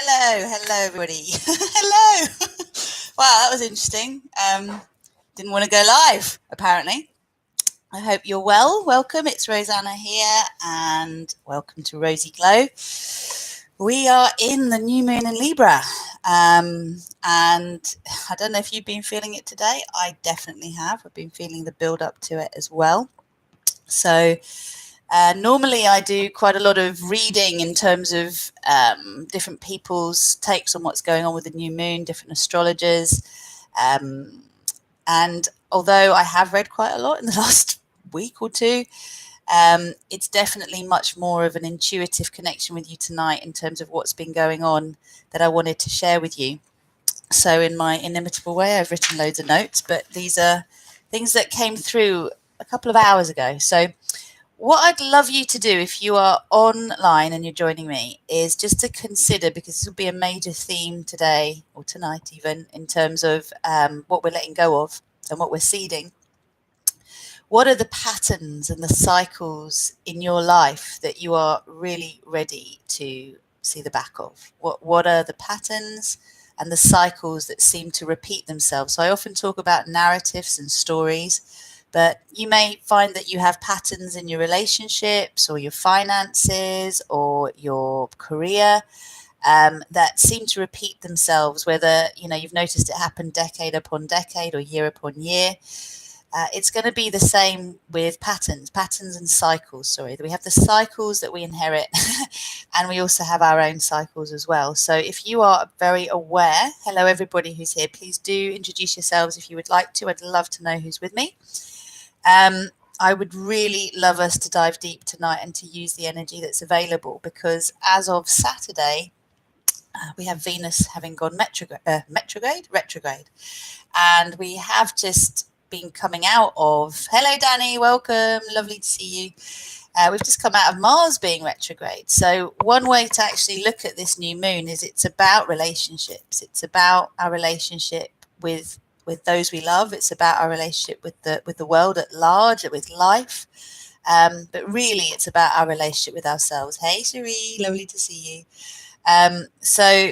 Hello, everybody. Hello. Wow, that was interesting. Didn't want to go live, apparently. I hope you're well. Welcome. It's Rosanna here, and welcome to Rosy Glow. We are in the new moon in Libra, and I don't know if you've been feeling it today. I definitely have. I've been feeling the build up to it as well. So normally I do quite a lot of reading in terms of different people's takes on what's going on with the new moon, different astrologers. And although I have read quite a lot in the last week or two, it's definitely much more of an intuitive connection with you tonight in terms of what's been going on that I wanted to share with you. So in my inimitable way, I've written loads of notes, but these are things that came through a couple of hours ago. So what I'd love you to do if you are online and you're joining me is just to consider, because this will be a major theme today or tonight even, in terms of what we're letting go of and what we're seeding. What are the patterns and the cycles in your life that you are really ready to see the back of? What are the patterns and the cycles that seem to repeat themselves? So I often talk about narratives and stories, but you may find that you have patterns in your relationships or your finances or your career that seem to repeat themselves, whether you've noticed it happen decade upon decade or year upon year. It's going to be the same with patterns and cycles. Sorry, we have the cycles that we inherit and we also have our own cycles as well. So if you are very aware, hello everybody who's here, please do introduce yourselves if you would like to. I'd love to know who's with me. I would really love us to dive deep tonight and to use the energy that's available, because as of Saturday, we have Venus having gone retrograde, and we have just been coming out of, hello Danny, welcome, lovely to see you. We've just come out of Mars being retrograde. So one way to actually look at this new moon is it's about relationships. It's about our relationship with those we love. It's about our relationship with the world at large, with life. But really, it's about our relationship with ourselves. Hey, Cherie, lovely to see you. So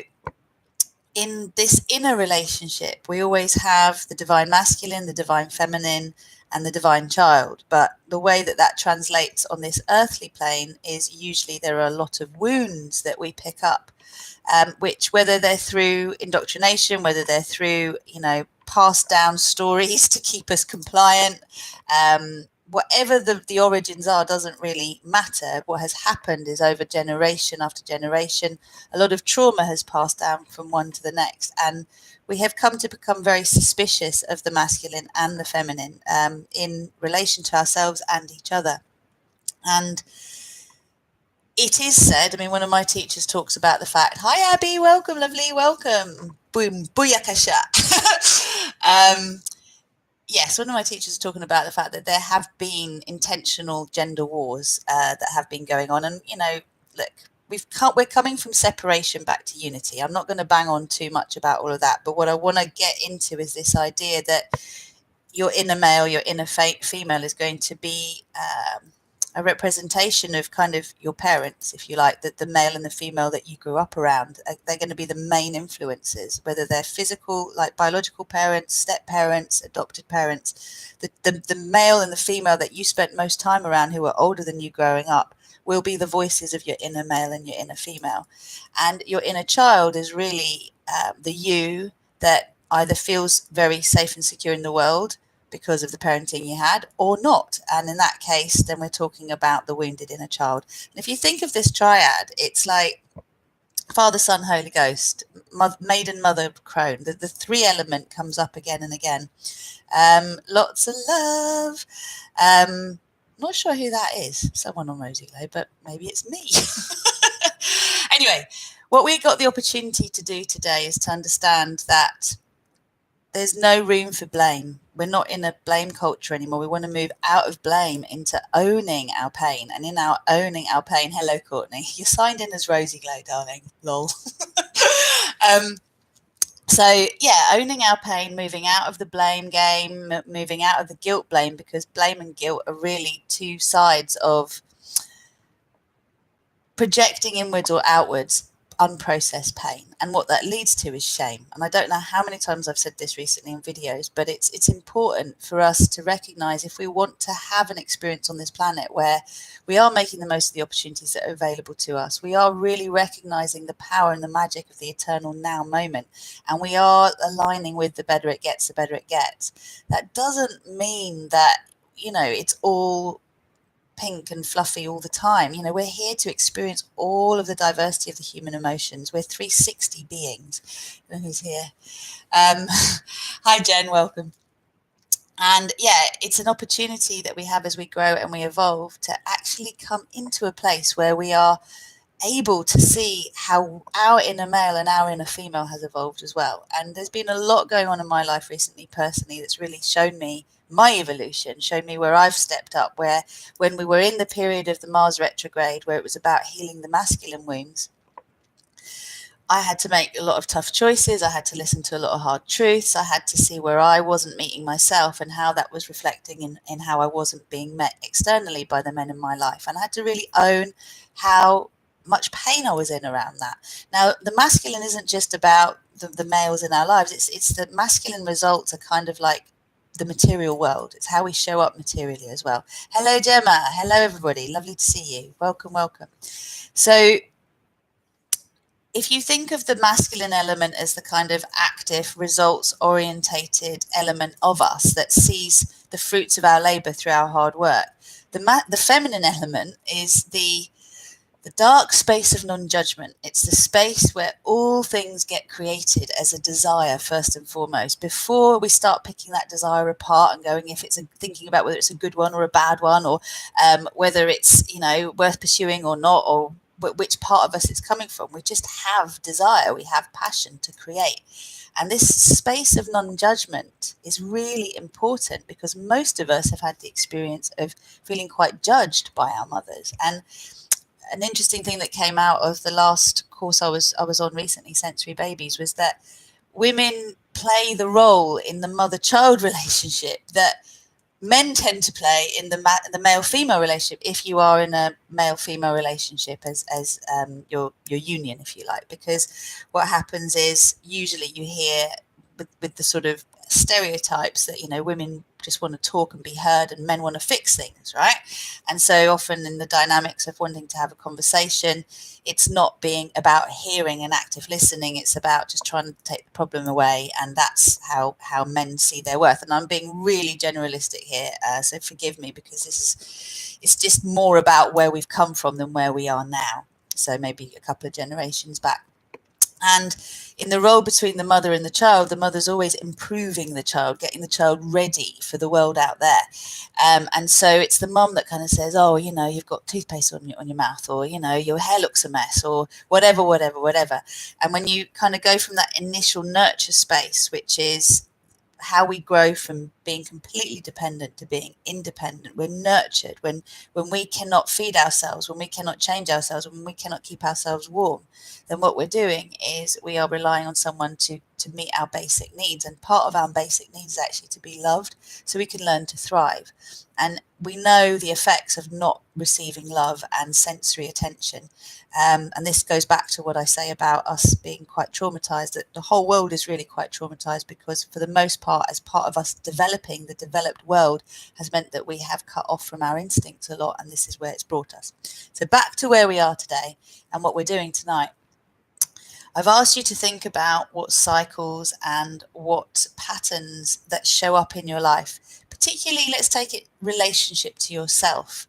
in this inner relationship, we always have the divine masculine, the divine feminine, and the divine child. But the way that translates on this earthly plane is usually there are a lot of wounds that we pick up, which, whether they're through indoctrination, whether they're through, passed down stories to keep us compliant, whatever the origins are, doesn't really matter. What has happened is, over generation after generation, a lot of trauma has passed down from one to the next, and we have come to become very suspicious of the masculine and the feminine in relation to ourselves and each other. And it is said, one of my teachers talks about the fact, hi Abby, welcome, lovely, welcome, boom, booyakasha. Yes, one of my teachers is talking about the fact that there have been intentional gender wars that have been going on. And, look, we're coming from separation back to unity. I'm not going to bang on too much about all of that. But what I want to get into is this idea that your inner male, your inner female is going to be a representation of kind of your parents, if you like, that the male and the female that you grew up around. They're going to be the main influences, whether they're physical, like biological parents, step parents, adopted parents. The male and the female that you spent most time around, who are older than you growing up, will be the voices of your inner male and your inner female. And your inner child is really the you that either feels very safe and secure in the world because of the parenting you had, or not. And in that case, then we're talking about the wounded inner child. And if you think of this triad, it's like Father, Son, Holy Ghost, maiden, mother, crone. The three element comes up again and again. Lots of love. Not sure who that is. Someone on Rosy Glow, but maybe it's me. Anyway, what we got the opportunity to do today is to understand that there's no room for blame. We're not in a blame culture anymore. We want to move out of blame into owning our pain. And in our owning our pain, hello, Courtney. You're signed in as Rosy Glow, darling. Lol. So, yeah, owning our pain, moving out of the blame game, moving out of the guilt blame, because blame and guilt are really two sides of projecting inwards or outwards. unprocessed pain, and what that leads to is shame. And I don't know how many times I've said this recently in videos, but it's important for us to recognize, if we want to have an experience on this planet where we are making the most of the opportunities that are available to us, we are really recognizing the power and the magic of the eternal now moment, and we are aligning with the better it gets, the better it gets. That doesn't mean that, it's all pink and fluffy all the time. We're here to experience all of the diversity of the human emotions. We're 360 beings. I don't know who's here. Hi, Jen, welcome. And yeah, it's an opportunity that we have as we grow and we evolve to actually come into a place where we are able to see how our inner male and our inner female has evolved as well. And there's been a lot going on in my life recently, personally, that's really shown me my evolution, showed me where I've stepped up, where when we were in the period of the Mars retrograde, where it was about healing the masculine wounds, I had to make a lot of tough choices. I had to listen to a lot of hard truths. I had to see where I wasn't meeting myself and how that was reflecting in how I wasn't being met externally by the men in my life. And I had to really own how much pain I was in around that. Now, the masculine isn't just about the males in our lives. It's the masculine results are kind of like the material world. It's how we show up materially as well. Hello, Gemma. Hello, everybody. Lovely to see you. Welcome, welcome. So if you think of the masculine element as the kind of active, results-orientated element of us that sees the fruits of our labor through our hard work, the feminine element is the dark space of non-judgment. It's the space where all things get created as a desire, first and foremost, before we start picking that desire apart and going, thinking about whether it's a good one or a bad one, or whether it's, worth pursuing or not, or which part of us it's coming from. We just have desire, we have passion to create. And this space of non-judgment is really important, because most of us have had the experience of feeling quite judged by our mothers. And an interesting thing that came out of the last course I was on recently, Sensory Babies, was that women play the role in the mother-child relationship that men tend to play in the male-female relationship, if you are in a male-female relationship as your union, if you like. Because what happens is, usually you hear with the sort of stereotypes that, women just want to talk and be heard and men want to fix things, right? And so often in the dynamics of wanting to have a conversation, it's not being about hearing and active listening, it's about just trying to take the problem away. And that's how men see their worth. And I'm being really generalistic here, so forgive me, because it's just more about where we've come from than where we are now, so maybe a couple of generations back. And in the role between the mother and the child, the mother's always improving the child, getting the child ready for the world out there. And so it's the mum that kind of says, oh, you've got toothpaste on your mouth, or, your hair looks a mess, or whatever. And when you kind of go from that initial nurture space, which is how we grow from being completely dependent to being independent, we're nurtured when we cannot feed ourselves, when we cannot change ourselves, when we cannot keep ourselves warm, then what we're doing is we are relying on someone to meet our basic needs. And part of our basic needs is actually to be loved, so we can learn to thrive. And we know the effects of not receiving love and sensory attention. And this goes back to what I say about us being quite traumatized, that the whole world is really quite traumatized, because for the most part, as part of us developing, the developed world has meant that we have cut off from our instincts a lot, and this is where it's brought us. So back to where we are today and what we're doing tonight. I've asked you to think about what cycles and what patterns that show up in your life, particularly, let's take it, relationship to yourself,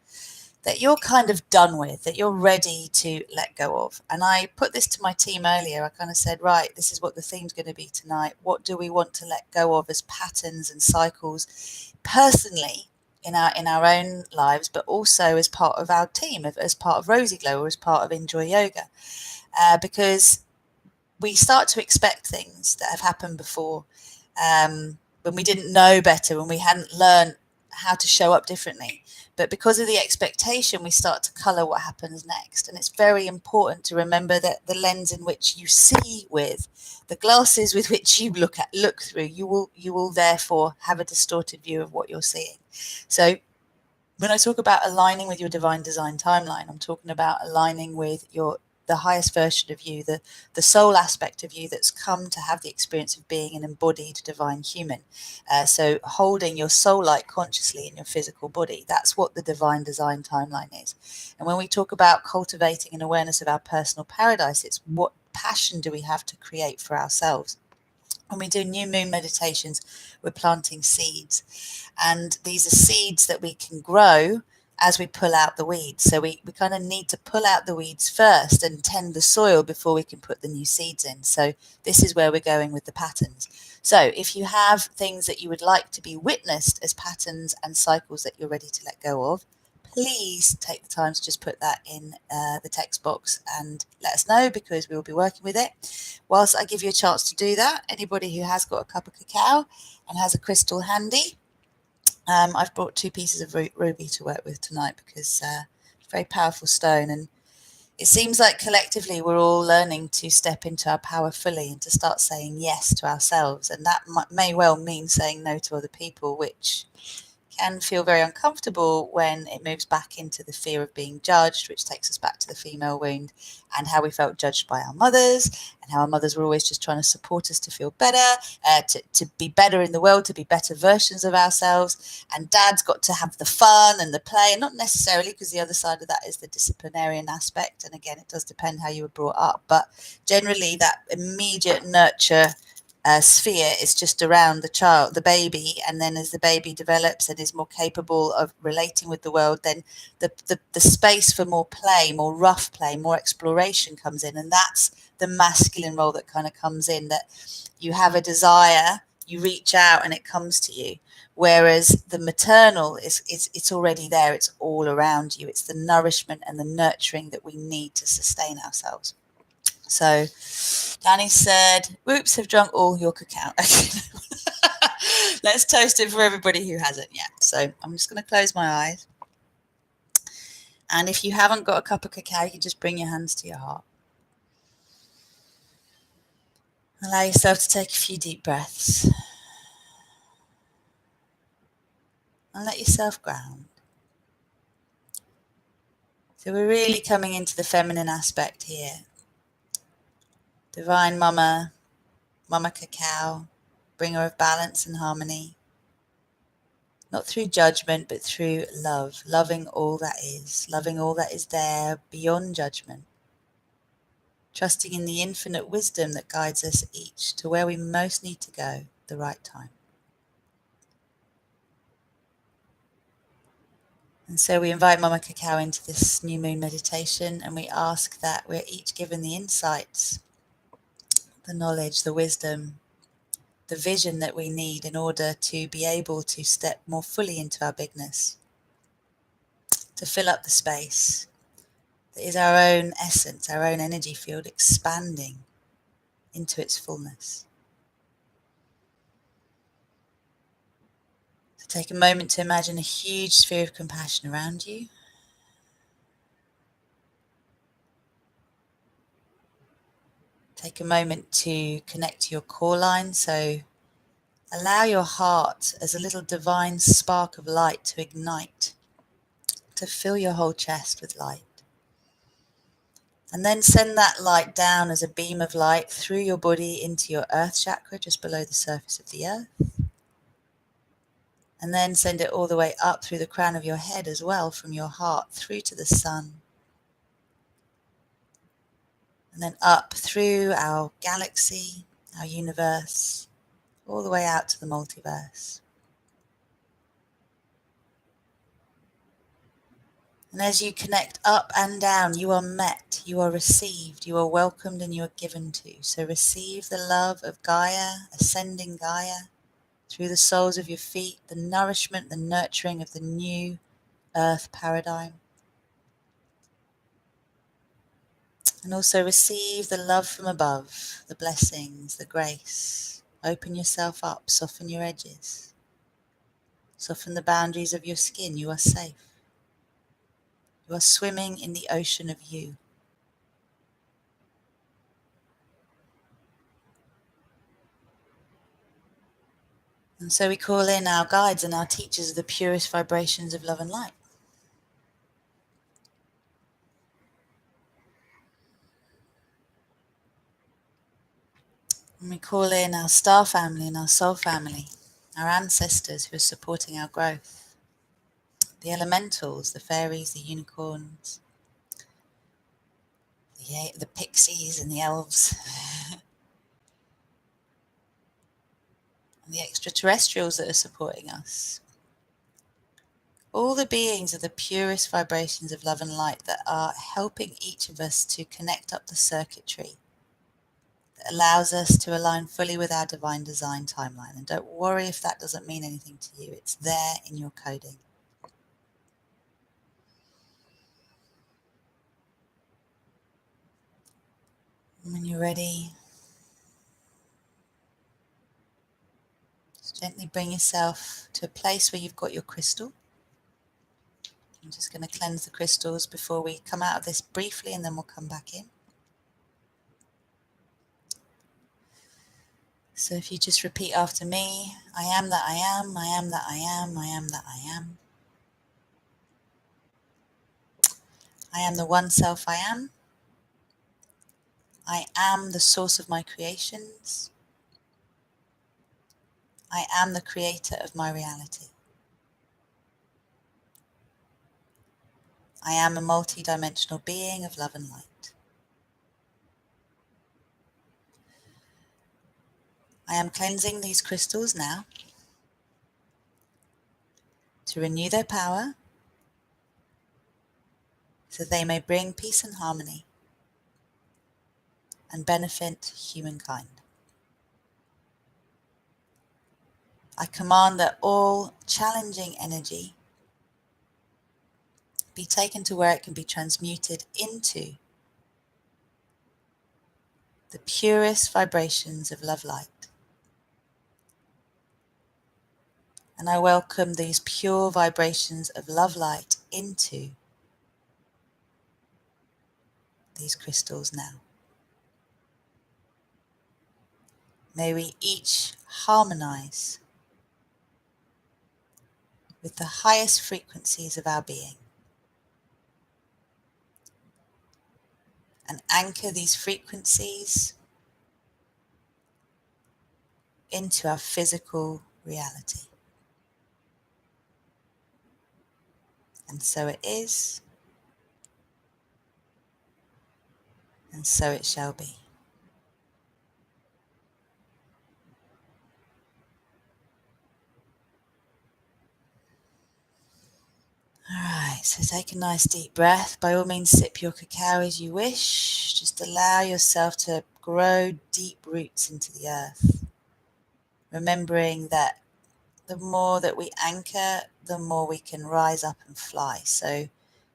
that you're kind of done with, that you're ready to let go of. And I put this to my team earlier. I kind of said, right, this is what the theme's going to be tonight. What do we want to let go of as patterns and cycles, personally, in our own lives, but also as part of our team, as part of Rosy Glow, or as part of Enjoy Yoga? Because we start to expect things that have happened before, when we didn't know better, when we hadn't learned how to show up differently. But because of the expectation, we start to colour what happens next. And it's very important to remember that the lens in which you see with, the glasses with which you look through, you will therefore have a distorted view of what you're seeing. So when I talk about aligning with your divine design timeline, I'm talking about aligning with your the highest version of you, the soul aspect of you that's come to have the experience of being an embodied divine human. So holding your soul light consciously in your physical body, that's what the divine design timeline is. And when we talk about cultivating an awareness of our personal paradise, it's what passion do we have to create for ourselves. When we do new moon meditations, we're planting seeds. And these are seeds that we can grow as we pull out the weeds. So we kind of need to pull out the weeds first and tend the soil before we can put the new seeds in. So this is where we're going with the patterns. So if you have things that you would like to be witnessed as patterns and cycles that you're ready to let go of, please take the time to just put that in the text box and let us know, because we will be working with it. Whilst I give you a chance to do that, anybody who has got a cup of cacao and has a crystal handy, I've brought 2 pieces of ruby to work with tonight, because it's a very powerful stone, and it seems like collectively we're all learning to step into our power fully and to start saying yes to ourselves, and that may well mean saying no to other people, which can feel very uncomfortable when it moves back into the fear of being judged, which takes us back to the female wound and how we felt judged by our mothers, and how our mothers were always just trying to support us to feel better, to be better in the world, to be better versions of ourselves. And dad's got to have the fun and the play, and not necessarily, because the other side of that is the disciplinarian aspect. And again, it does depend how you were brought up, but generally that immediate nurture sphere is just around the child, the baby, and then as the baby develops and is more capable of relating with the world, then the space for more play, more rough play, more exploration comes in, and that's the masculine role that kind of comes in, that you have a desire, you reach out and it comes to you. Whereas the maternal it's already there, it's all around you, it's the nourishment and the nurturing that we need to sustain ourselves. So Danny said, whoops, have drunk all your cacao. Let's toast it for everybody who hasn't yet. So I'm just going to close my eyes. And if you haven't got a cup of cacao, you can just bring your hands to your heart. Allow yourself to take a few deep breaths. And let yourself ground. So we're really coming into the feminine aspect here. Divine Mama, Mama Cacao, bringer of balance and harmony. Not through judgment, but through love, loving all that is there beyond judgment. Trusting in the infinite wisdom that guides us each to where we most need to go, the right time. And so we invite Mama Cacao into this new moon meditation, and we ask that we're each given the insights, the knowledge, the wisdom, the vision that we need in order to be able to step more fully into our bigness, to fill up the space that is our own essence, our own energy field expanding into its fullness. So take a moment to imagine a huge sphere of compassion around you. Take a moment to connect to your core line. So allow your heart as a little divine spark of light to ignite, to fill your whole chest with light. And then send that light down as a beam of light through your body into your earth chakra, just below the surface of the earth. And then send it all the way up through the crown of your head as well, from your heart through to the sun. And then up through our galaxy, our universe, all the way out to the multiverse. And as you connect up and down, you are met, you are received, you are welcomed, and you are given to. So receive the love of Gaia, ascending Gaia, through the soles of your feet, the nourishment, the nurturing of the new earth paradigm. And also receive the love from above, the blessings, the grace. Open yourself up, soften your edges. Soften the boundaries of your skin. You are safe. You are swimming in the ocean of you. And so we call in our guides and our teachers of the purest vibrations of love and light. And we call in our star family and our soul family, our ancestors who are supporting our growth, the elementals, the fairies, the unicorns, the pixies and the elves, and the extraterrestrials that are supporting us. All the beings are the purest vibrations of love and light that are helping each of us to connect up the circuitry that allows us to align fully with our divine design timeline. And don't worry if that doesn't mean anything to you. It's there in your coding. And when you're ready, just gently bring yourself to a place where you've got your crystal. I'm just going to cleanse the crystals before we come out of this briefly, and then we'll come back in. So if you just repeat after me, I am that I am, I am that I am, I am that I am. I am the one self I am. I am the source of my creations. I am the creator of my reality. I am a multi-dimensional being of love and light. I am cleansing these crystals now to renew their power so they may bring peace and harmony and benefit humankind. I command that all challenging energy be taken to where it can be transmuted into the purest vibrations of love light. And I welcome these pure vibrations of love light into these crystals now. May we each harmonize with the highest frequencies of our being and anchor these frequencies into our physical reality. And so it is, and so it shall be. Alright, so take a nice deep breath. By all means, sip your cacao as you wish. Just allow yourself to grow deep roots into the earth. Remembering that the more that we anchor, the more we can rise up and fly. So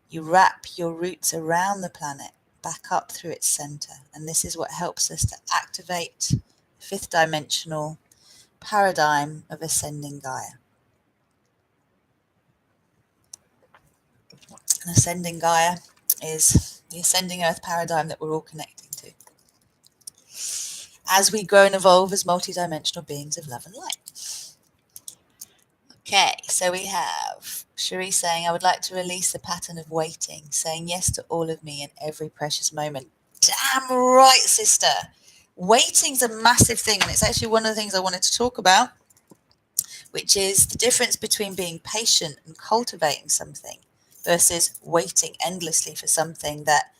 you wrap your roots around the planet, back up through its center. And this is what helps us to activate the fifth dimensional paradigm of ascending Gaia. And ascending Gaia is the ascending earth paradigm that we're all connecting to as we grow and evolve as multidimensional beings of love and light. Okay, so we have Cherie saying, I would like to release the pattern of waiting, saying yes to all of me in every precious moment. Damn right, sister. Waiting's a massive thing, and it's actually one of the things I wanted to talk about, which is the difference between being patient and cultivating something versus waiting endlessly for something that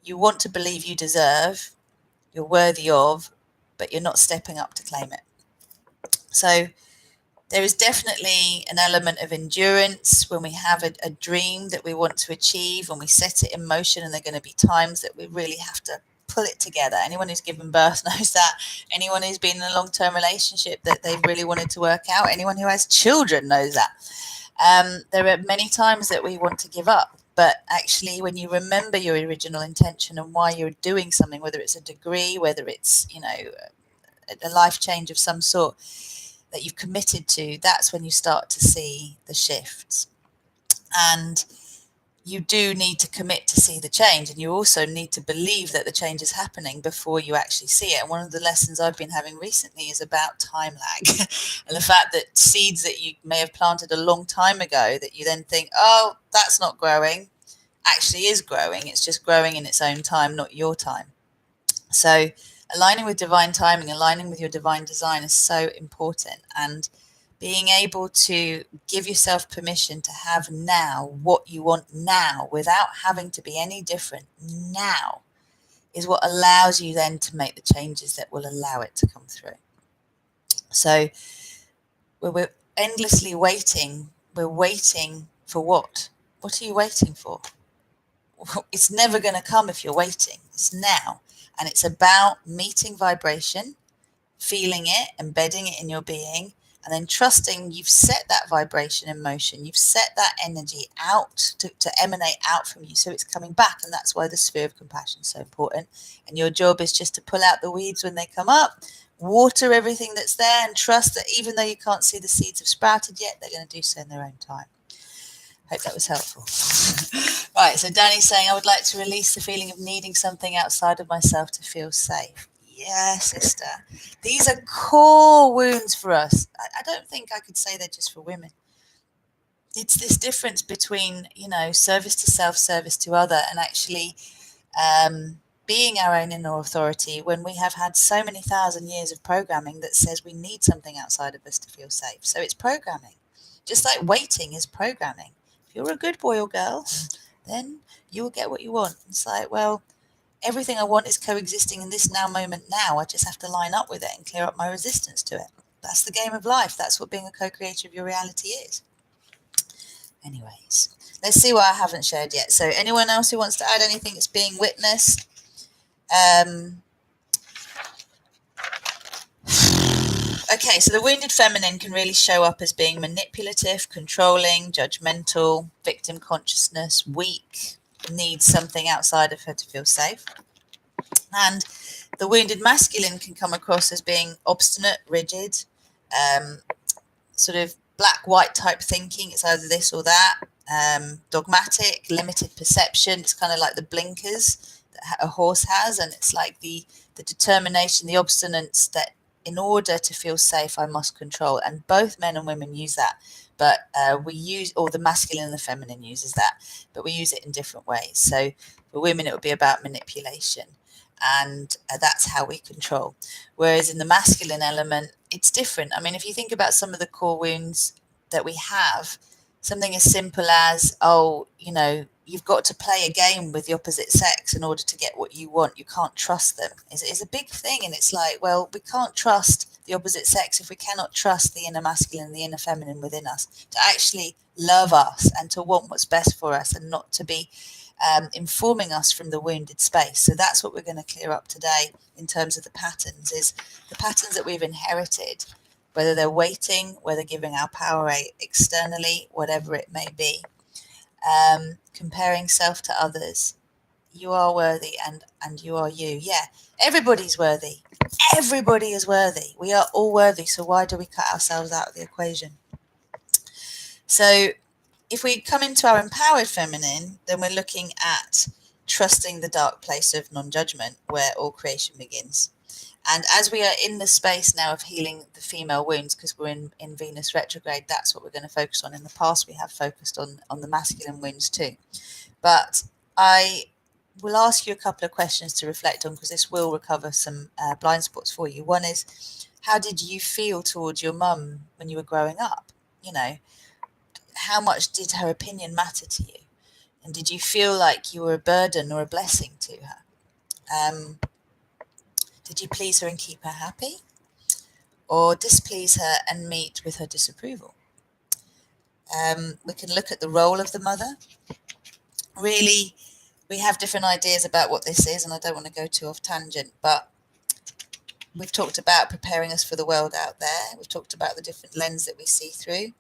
you want to believe you deserve, you're worthy of, but you're not stepping up to claim it. So there is definitely an element of endurance when we have a dream that we want to achieve, and we set it in motion, and there are going to be times that we really have to pull it together. Anyone who's given birth knows that. Anyone who's been in a long-term relationship that they've really wanted to work out, anyone who has children knows that. There are many times that we want to give up, but actually when you remember your original intention and why you're doing something, whether it's a degree, whether it's, a life change of some sort that you've committed to, that's when you start to see the shifts. And you do need to commit to see the change, and you also need to believe that the change is happening before you actually see it. And one of the lessons I've been having recently is about time lag and the fact that seeds that you may have planted a long time ago that you then think, oh, that's not growing, actually is growing. It's just growing in its own time, not your time. So aligning with divine timing, aligning with your divine design is so important. And being able to give yourself permission to have now what you want now without having to be any different now is what allows you then to make the changes that will allow it to come through. So we're endlessly waiting. We're waiting for what? What are you waiting for? It's never going to come if you're waiting. It's now. And it's about meeting vibration, feeling it, embedding it in your being, and then trusting you've set that vibration in motion. You've set that energy out to emanate out from you. So it's coming back. And that's why the sphere of compassion is so important. And your job is just to pull out the weeds when they come up, water everything that's there, and trust that even though you can't see the seeds have sprouted yet, they're going to do so in their own time. Hope that was helpful. Right, so Danny's saying, I would like to release the feeling of needing something outside of myself to feel safe. Yeah, sister. These are core wounds for us. I don't think I could say they're just for women. It's this difference between, service to self, service to other, and actually being our own inner authority when we have had so many thousand years of programming that says we need something outside of us to feel safe. So it's programming. Just like waiting is programming. If you're a good boy or girl, then you will get what you want. It's like, well, everything I want is coexisting in this now moment now. I just have to line up with it and clear up my resistance to it. That's the game of life. That's what being a co-creator of your reality is. Anyways, let's see what I haven't shared yet. So anyone else who wants to add anything that's being witnessed? Okay, so the wounded feminine can really show up as being manipulative, controlling, judgmental, victim consciousness, weak, needs something outside of her to feel safe. And the wounded masculine can come across as being obstinate, rigid, sort of black-white type thinking. It's either this or that. Dogmatic, limited perception. It's kind of like the blinkers that a horse has, and it's like the determination, the obstinance that in order to feel safe, I must control. And both men and women use that, but we use, or the masculine and the feminine uses that, but we use it in different ways. So for women, it would be about manipulation, and that's how we control. Whereas in the masculine element, it's different. I mean, if you think about some of the core wounds that we have, something as simple as, you've got to play a game with the opposite sex in order to get what you want. You can't trust them. It's a big thing. And it's like, well, we can't trust the opposite sex if we cannot trust the inner masculine and the inner feminine within us to actually love us and to want what's best for us and not to be informing us from the wounded space. So that's what we're going to clear up today in terms of the patterns, is the patterns that we've inherited, whether they're waiting, whether giving our power externally, whatever it may be. Comparing self to others. You are worthy and you are you. Yeah, everybody's worthy. Everybody is worthy. We are all worthy. So why do we cut ourselves out of the equation? So if we come into our empowered feminine, then we're looking at trusting the dark place of non-judgment where all creation begins. And as we are in the space now of healing the female wounds, because we're in Venus retrograde, that's what we're going to focus on. In the past, we have focused on the masculine wounds too. But I will ask you a couple of questions to reflect on, because this will recover some blind spots for you. One is, how did you feel towards your mum when you were growing up? How much did her opinion matter to you? And did you feel like you were a burden or a blessing to her? Did you please her and keep her happy? Or displease her and meet with her disapproval? We can look at the role of the mother. Really, we have different ideas about what this is, and I don't want to go too off tangent, but we've talked about preparing us for the world out there. We've talked about the different lens that we see through.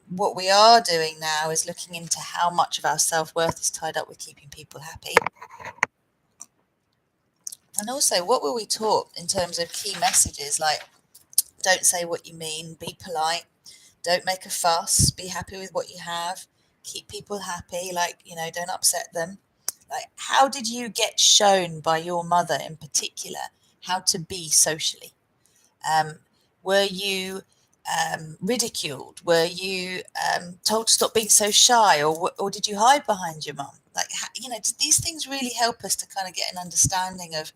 What we are doing now is looking into how much of our self-worth is tied up with keeping people happy. And also, what were we taught in terms of key messages like, don't say what you mean, be polite, don't make a fuss, be happy with what you have, keep people happy, don't upset them. Like, how did you get shown by your mother in particular how to be socially? Were you ridiculed? Were you told to stop being so shy, or did you hide behind your mum? These things really help us to kind of get an understanding of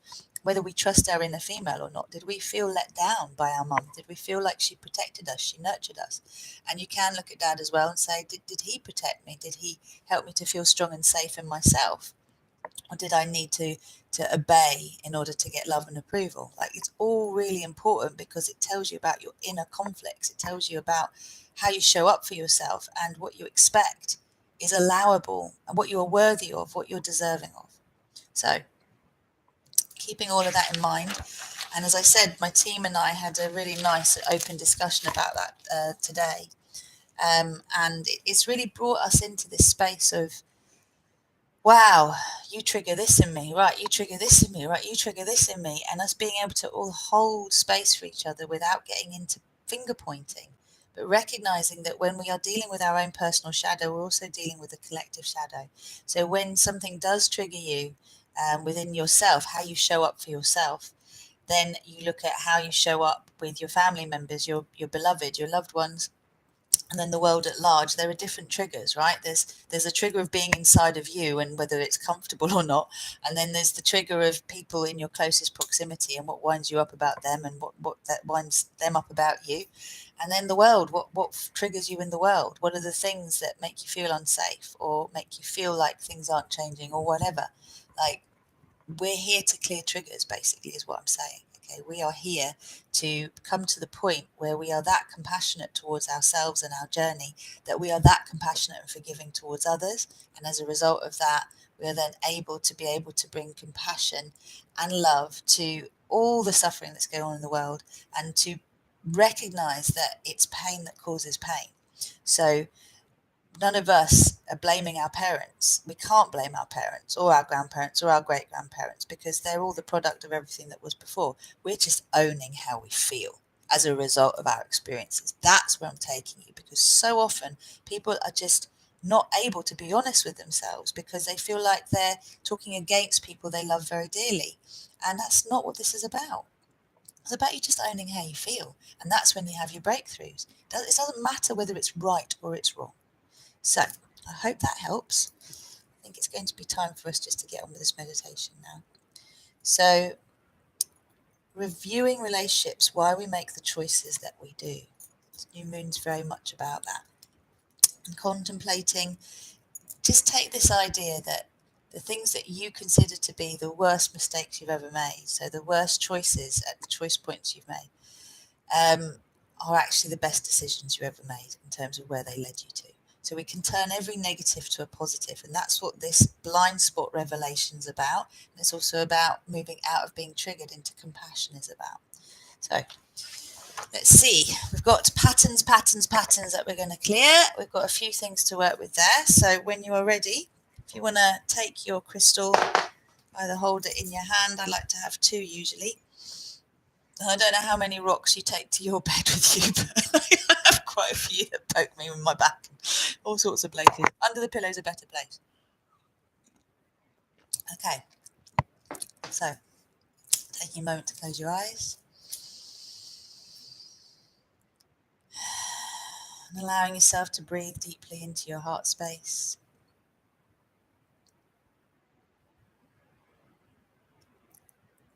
whether we trust our inner female or not. Did we feel let down by our mum? Did we feel like she protected us? She nurtured us? And you can look at dad as well and say, did he protect me? Did he help me to feel strong and safe in myself? Or did I need to obey in order to get love and approval? Like, it's all really important because it tells you about your inner conflicts. It tells you about how you show up for yourself and what you expect is allowable and what you're worthy of, what you're deserving of. So keeping all of that in mind. And as I said, my team and I had a really nice open discussion about that today. And it's really brought us into this space of, wow, you trigger this in me, right? You trigger this in me, right? You trigger this in me. And us being able to all hold space for each other without getting into finger pointing, but recognizing that when we are dealing with our own personal shadow, we're also dealing with a collective shadow. So when something does trigger you within yourself, how you show up for yourself, then you look at how you show up with your family members, your beloved, your loved ones, and then the world at large. There are different triggers, right? There's a trigger of being inside of you and whether it's comfortable or not, and then there's the trigger of people in your closest proximity and what winds you up about them and what that winds them up about you, and then the world. What triggers you in the world? What are the things that make you feel unsafe or make you feel like things aren't changing or whatever? Like, we're here to clear triggers, basically, is what I'm saying. Okay, we are here to come to the point where we are that compassionate towards ourselves and our journey, that we are that compassionate and forgiving towards others. And as a result of that, we are then able to bring compassion and love to all the suffering that's going on in the world and to recognize that it's pain that causes pain. So none of us are blaming our parents. We can't blame our parents or our grandparents or our great grandparents because they're all the product of everything that was before. We're just owning how we feel as a result of our experiences. That's where I'm taking you, because so often people are just not able to be honest with themselves because they feel like they're talking against people they love very dearly. And that's not what this is about. It's about you just owning how you feel. And that's when you have your breakthroughs. It doesn't matter whether it's right or it's wrong. So I hope that helps. I think it's going to be time for us just to get on with this meditation now. So, reviewing relationships, why we make the choices that we do. New Moon's very much about that. And contemplating, just take this idea that the things that you consider to be the worst mistakes you've ever made, so the worst choices at the choice points you've made, are actually the best decisions you ever made in terms of where they led you to. So we can turn every negative to a positive, and that's what this blind spot revelation is about. And it's also about moving out of being triggered into compassion is about. So let's see. We've got patterns that we're going to clear. We've got a few things to work with there. So when you are ready, if you want to take your crystal, either hold it in your hand. I like to have two usually. And I don't know how many rocks you take to your bed with you, but I have quite a few that poke me in my back, all sorts of places. Under the pillow is a better place. Okay, so taking a moment to close your eyes and allowing yourself to breathe deeply into your heart space.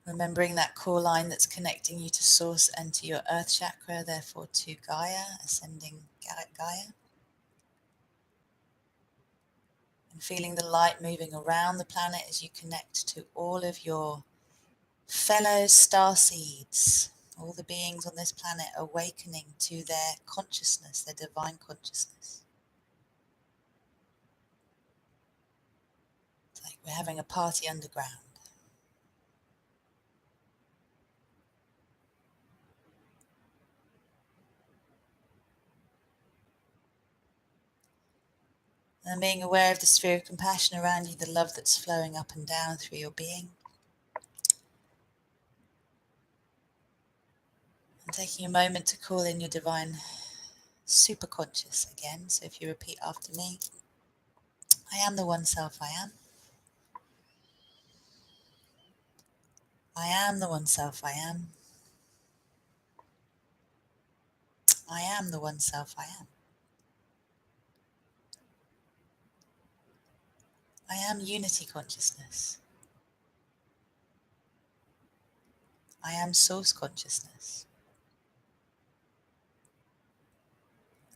Remembering that core line that's connecting you to Source and to your Earth chakra, therefore to Gaia, ascending Gaia. And feeling the light moving around the planet as you connect to all of your fellow star seeds, all the beings on this planet awakening to their consciousness, their divine consciousness. It's like we're having a party underground. And being aware of the sphere of compassion around you, the love that's flowing up and down through your being. And taking a moment to call in your divine superconscious again. So if you repeat after me, I am the one self I am. I am the one self I am. I am the one self I am. I am unity consciousness. I am source consciousness.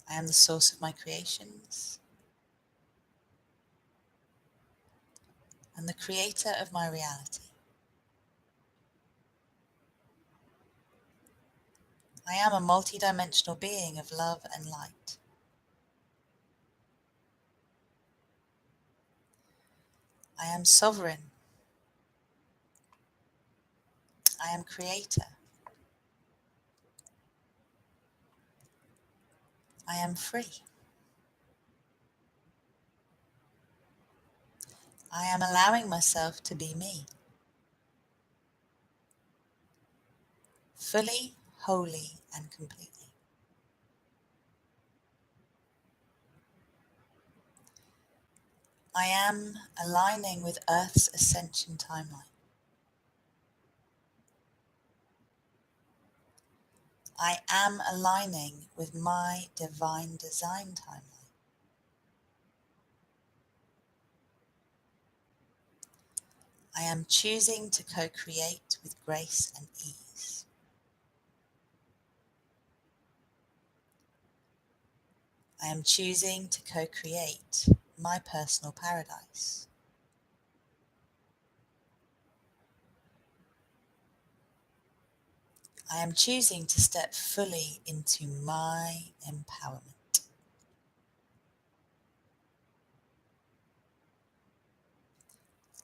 I am the source of my creations and the creator of my reality. I am a multidimensional being of love and light. I am sovereign. I am creator. I am free. I am allowing myself to be me, fully, wholly, and completely. I am aligning with Earth's ascension timeline. I am aligning with my divine design timeline. I am choosing to co-create with grace and ease. I am choosing to co-create my personal paradise. I am choosing to step fully into my empowerment.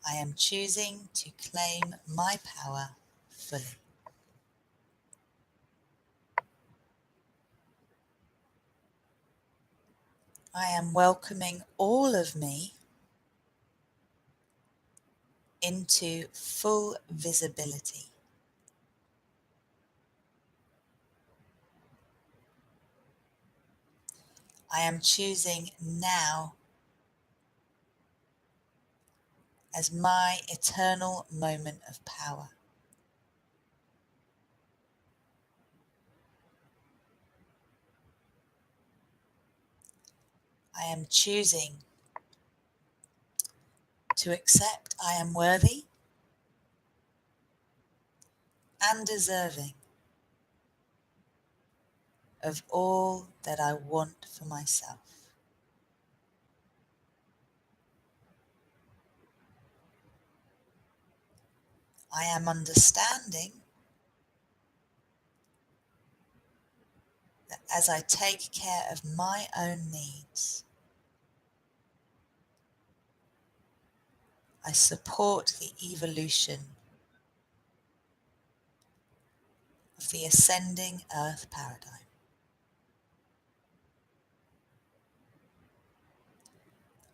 I am choosing to claim my power fully. I am welcoming all of me into full visibility. I am choosing now as my eternal moment of power. I am choosing to accept I am worthy and deserving of all that I want for myself. I am understanding that as I take care of my own needs, I support the evolution of the ascending earth paradigm.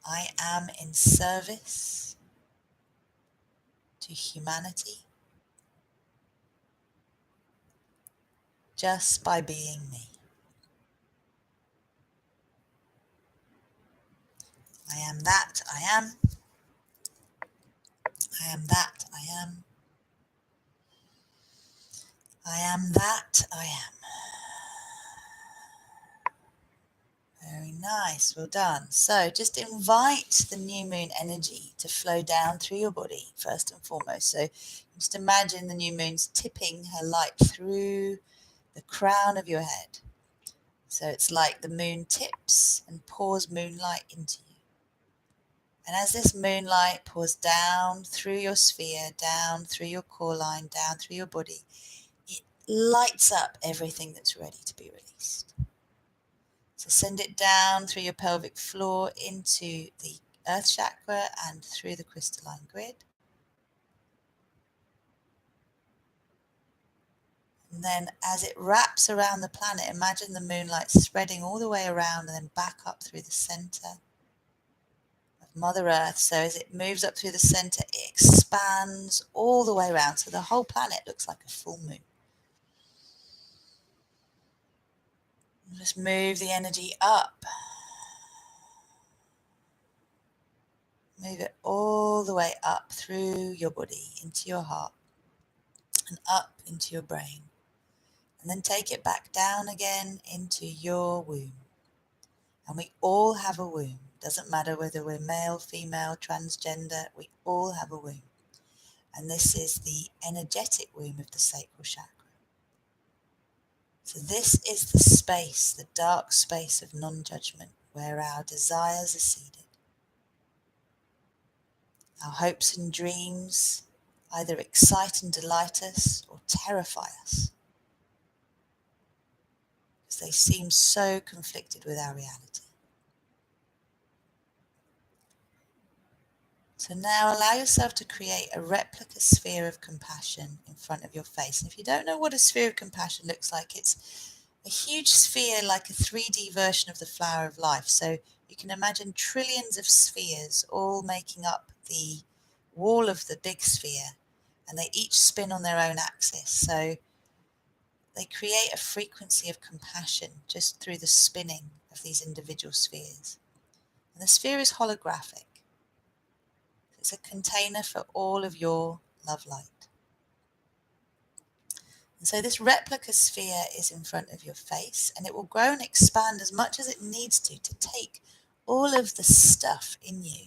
I am in service to humanity just by being me. I am that I am. I am that I am. I am that I am. Very nice, well done. So just invite the new moon energy to flow down through your body first and foremost. So just imagine the new moon's tipping her light through the crown of your head. So it's like the moon tips and pours moonlight into you. And as this moonlight pours down through your sphere, down through your core line, down through your body, it lights up everything that's ready to be released. So send it down through your pelvic floor into the earth chakra and through the crystalline grid. And then as it wraps around the planet, imagine the moonlight spreading all the way around and then back up through the center of Mother Earth. So as it moves up through the center, it expands all the way around. So the whole planet looks like a full moon. And just move the energy up. Move it all the way up through your body, into your heart, and up into your brain. And then take it back down again into your womb. And we all have a womb. Doesn't matter whether we're male, female, transgender, we all have a womb. And this is the energetic womb of the sacral chakra. So this is the space, the dark space of non-judgment, where our desires are seated. Our hopes and dreams either excite and delight us or terrify us, because they seem so conflicted with our reality. So now allow yourself to create a replica sphere of compassion in front of your face. And if you don't know what a sphere of compassion looks like, it's a huge sphere like a 3D version of the flower of life. So you can imagine trillions of spheres all making up the wall of the big sphere, and they each spin on their own axis. So they create a frequency of compassion just through the spinning of these individual spheres. And the sphere is holographic. It's a container for all of your love light. And so this replica sphere is in front of your face, and it will grow and expand as much as it needs to take all of the stuff in you.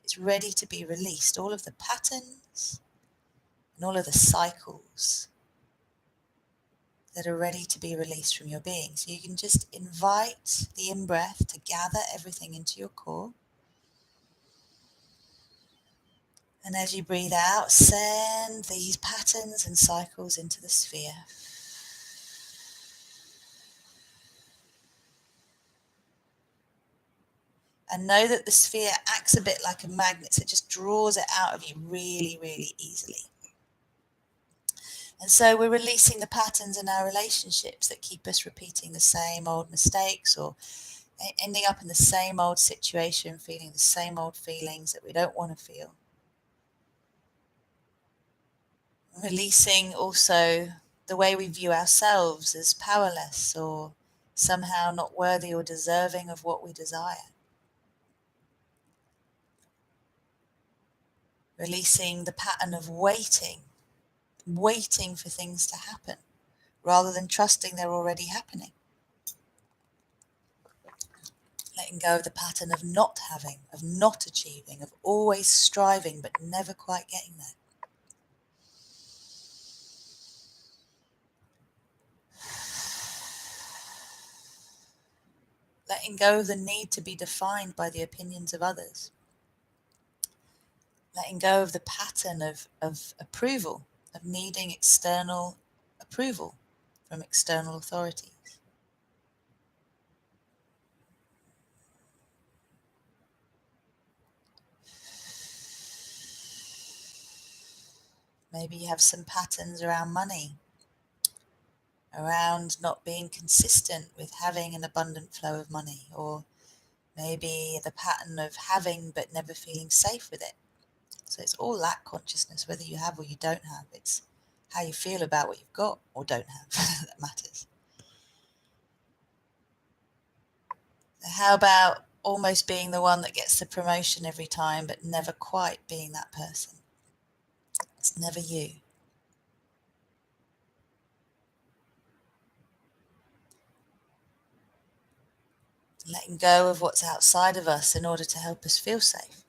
It's ready to be released, all of the patterns and all of the cycles that are ready to be released from your being. So you can just invite the in-breath to gather everything into your core. And as you breathe out, send these patterns and cycles into the sphere. And know that the sphere acts a bit like a magnet, so it just draws it out of you really, really easily. And so we're releasing the patterns in our relationships that keep us repeating the same old mistakes or ending up in the same old situation, feeling the same old feelings that we don't want to feel. Releasing also the way we view ourselves as powerless or somehow not worthy or deserving of what we desire. Releasing the pattern of waiting for things to happen rather than trusting they're already happening. Letting go of the pattern of not having, of not achieving, of always striving but never quite getting there. Letting go of the need to be defined by the opinions of others. Letting go of the pattern of approval, of needing external approval from external authorities. Maybe you have some patterns around money, around not being consistent with having an abundant flow of money, or maybe the pattern of having but never feeling safe with it. So it's all lack consciousness, whether you have or you don't have. It's how you feel about what you've got or don't have that matters. So how about almost being the one that gets the promotion every time but never quite being that person? It's never you. Letting go of what's outside of us in order to help us feel safe.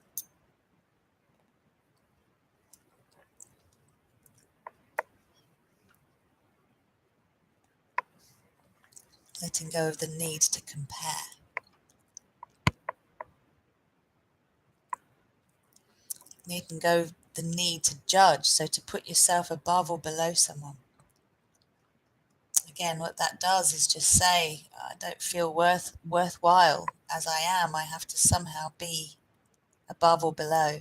Letting go of the need to compare. Letting go of the need to judge, so to put yourself above or below someone. Again, what that does is just say, I don't feel worthwhile as I am. I have to somehow be above or below.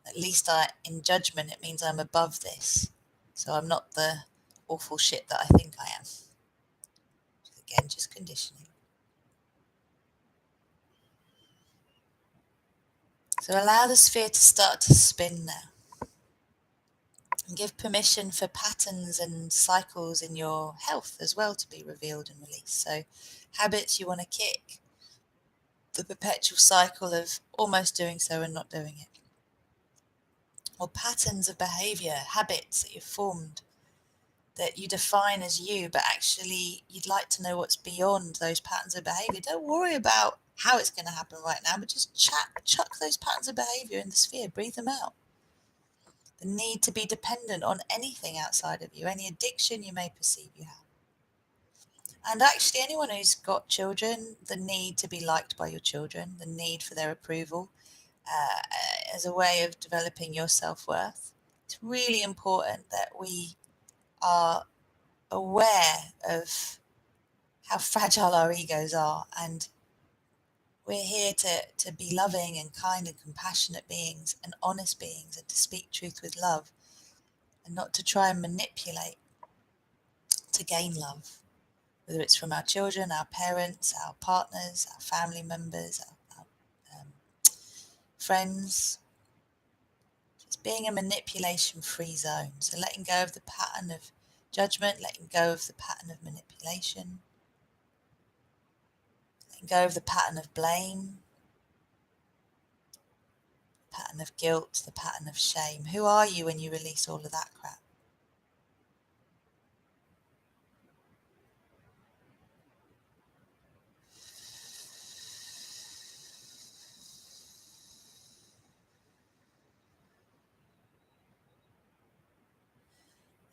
At least in judgment, it means I'm above this. So I'm not the awful shit that I think I am. Again, just conditioning. So allow the sphere to start to spin now. And give permission for patterns and cycles in your health as well to be revealed and released. So habits you want to kick, the perpetual cycle of almost doing so and not doing it. Or patterns of behavior, habits that you've formed that you define as you, but actually you'd like to know what's beyond those patterns of behavior. Don't worry about how it's going to happen right now, but just chuck those patterns of behavior in the sphere, breathe them out. the need to be dependent on anything outside of you, any addiction you may perceive you have. And actually, anyone who's got children, the need to be liked by your children, the need for their approval as a way of developing your self-worth. It's really important that we are aware of how fragile our egos are, and we're here to be loving and kind and compassionate beings and honest beings, and to speak truth with love, and not to try and manipulate to gain love, whether it's from our children, our parents, our partners, our family members, our friends. It's being a manipulation-free zone. So letting go of the pattern of judgment, letting go of the pattern of manipulation, letting go of the pattern of blame, the pattern of guilt, the pattern of shame. Who are you when you release all of that crap?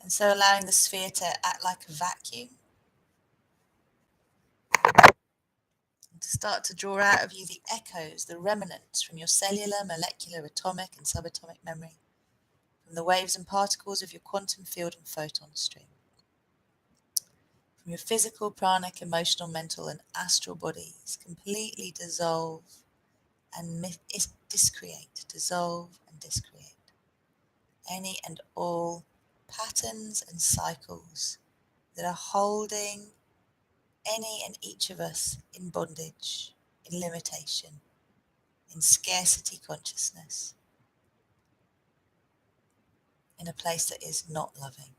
And so allowing the sphere to act like a vacuum, and to start to draw out of you the echoes, the remnants from your cellular, molecular, atomic and subatomic memory, from the waves and particles of your quantum field and photon stream, from your physical, pranic, emotional, mental and astral bodies, completely dissolve and discreate, dissolve and discreate any and all patterns and cycles that are holding any and each of us in bondage, in limitation, in scarcity consciousness, in a place that is not loving.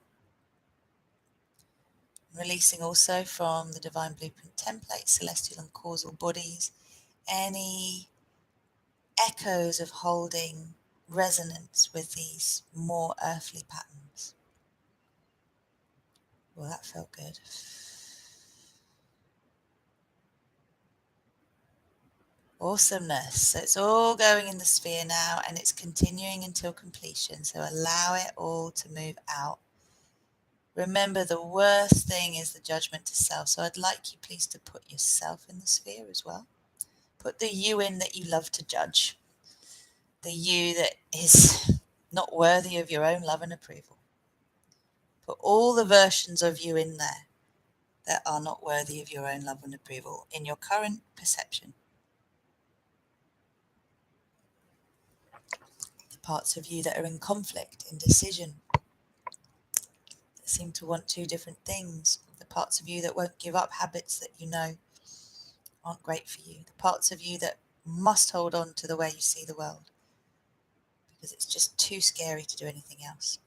Releasing also from the Divine Blueprint template, celestial and causal bodies, any echoes of holding resonance with these more earthly patterns. Well, that felt good. Awesomeness. So it's all going in the sphere now, and it's continuing until completion. So allow it all to move out. Remember, the worst thing is the judgment to self. So I'd like you please to put yourself in the sphere as well. Put the you in that you love to judge. The you that is not worthy of your own love and approval. Put all the versions of you in there that are not worthy of your own love and approval in your current perception. The parts of you that are in conflict, in decision, that seem to want two different things. The parts of you that won't give up habits that you know aren't great for you. The parts of you that must hold on to the way you see the world because it's just too scary to do anything else.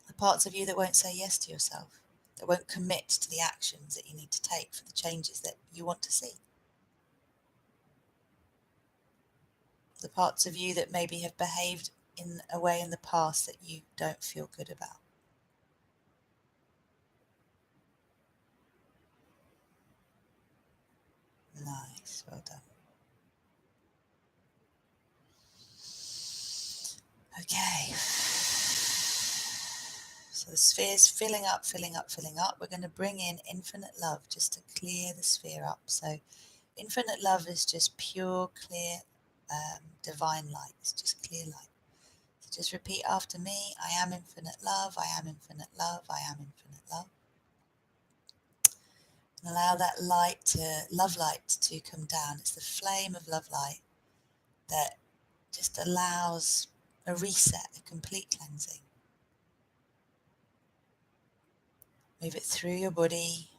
The parts of you that won't say yes to yourself, that won't commit to the actions that you need to take for the changes that you want to see. The parts of you that maybe have behaved in a way in the past that you don't feel good about. Nice, well done. Okay. So the sphere's filling up, filling up, filling up. We're going to bring in infinite love just to clear the sphere up. So infinite love is just pure, clear, divine light. It's just clear light. So just repeat after me. I am infinite love. I am infinite love. I am infinite love. And allow that love light to come down. It's the flame of love light that just allows a reset, a complete cleansing. Move it through your body,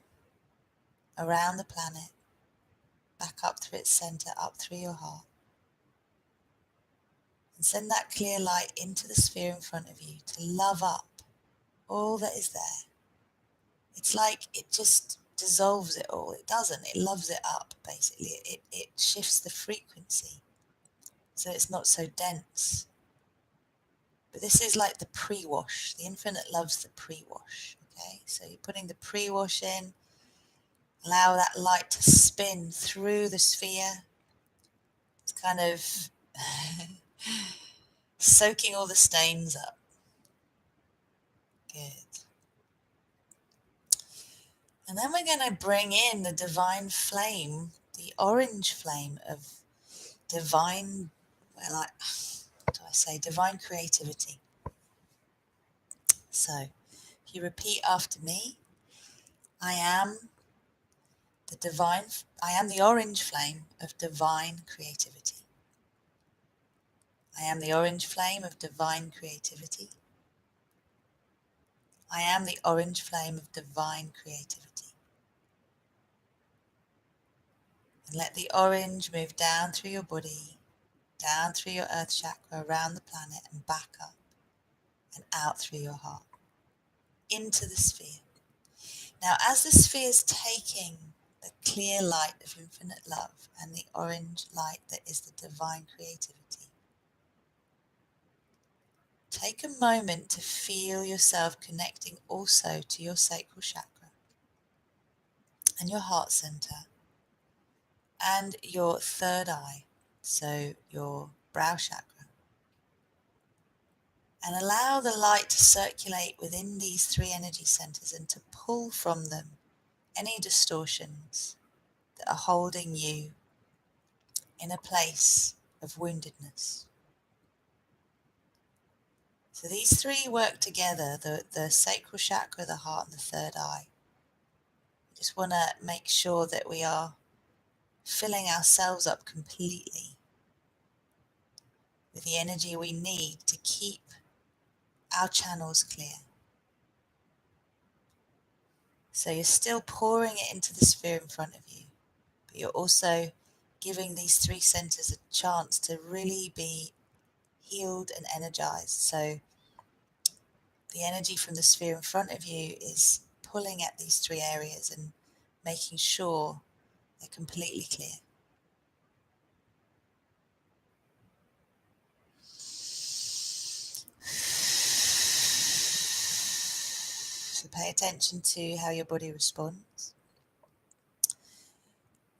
around the planet, back up through its center, up through your heart. And send that clear light into the sphere in front of you to love up all that is there. It's like it just dissolves it all. It doesn't. It loves it up, basically. It shifts the frequency so it's not so dense. But this is like the pre-wash. The infinite loves the pre-wash. Okay, so you're putting the pre-wash in. Allow that light to spin through the sphere. It's kind of soaking all the stains up. Good. And then we're going to bring in the divine flame, the orange flame of divine, well, what do I say, divine creativity. So, if you repeat after me, I am I am the orange flame of divine creativity. I am the orange flame of divine creativity. I am the orange flame of divine creativity. And let the orange move down through your body, down through your earth chakra, around the planet, and back up and out through your heart, into the sphere. Now, as the sphere is taking the clear light of infinite love and the orange light that is the divine creativity, take a moment to feel yourself connecting also to your sacral chakra and your heart center and your third eye, so your brow chakra. And allow the light to circulate within these three energy centers and to pull from them any distortions that are holding you in a place of woundedness. So these three work together, the sacral chakra, the heart, and the third eye. We just want to make sure that we are filling ourselves up completely with the energy we need to keep our channels clear. So you're still pouring it into the sphere in front of you, but you're also giving these three centers a chance to really be healed and energized. So the energy from the sphere in front of you is pulling at these three areas and making sure they're completely clear. So pay attention to how your body responds.